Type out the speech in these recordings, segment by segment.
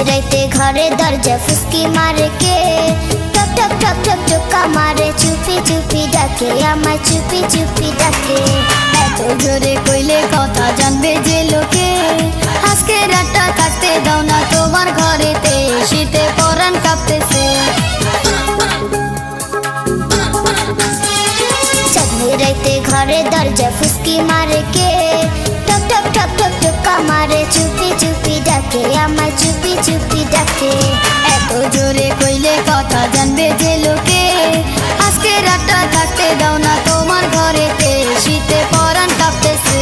रहते घरे दरजा फुसकी मारे के ठक ठक ठक ठक ठुका मारे चुपी चुपी डाके आमा चुपी चुपी डाके এত জোরে কইলে কথা জানবে যে লোকে আজকে রাতটা কাটতে দাও না তোমার ঘরেতে শীতে পরাণ কাঁপতেছে চাঁদনি রাইতে ঘরে দরজা ফুসকি মারে কে ठक ठक ठक ठक ठुका मारे चुपी चुपी डाके आमा चुपी चुपी डाके এত জোরে কইলে কথা জানবে যে লোকে আজকে রাতটা কাটতে দাও না তোমার ঘরেতে শীতে পরাণ কাঁপতেছে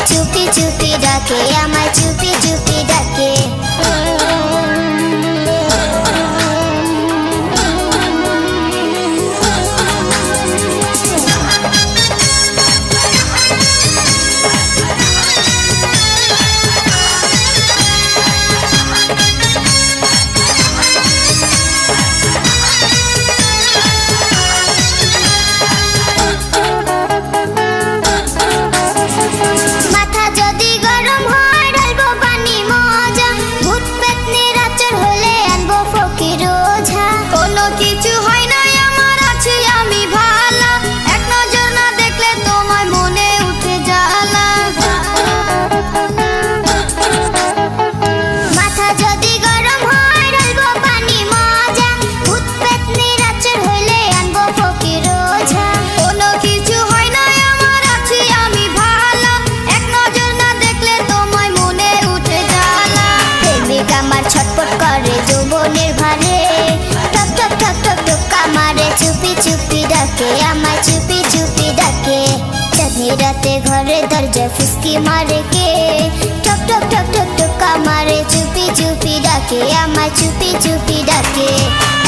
चुपी चुपी डाके आमा चुपी चुपी डाके छटपट करे যৌবনের ভারে ठक ठक ठक ठक ठुका मारे चुपी चुपी डाके आमा चुपी चुपी डाके चाँदनी राते घरे दरजा फुसकी मारे के ठक ठक ठक ठक ठुका मारे चुपी चुपी डाके आमा चुपी चुपी डाके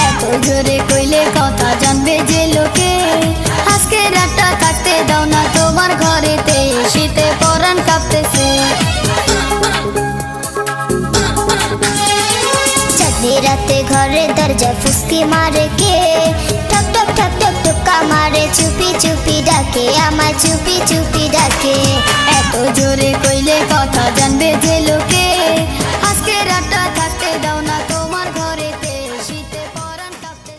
এত জোরে কইলে কথা জানবে যে লোকে আজকে রাতটা কাটতে দাও না তোমার ঘরেতে শীতে পরাণ কাঁপতেছে राते घरे दरजा फुसकी मारे के ठक ठक ठक ठक ठुका मारे चुपी चुपी डाके आमा चुपी चुपी डाके এত জোরে কইলে কথা জানবে যে লোকে আজকে রাতটা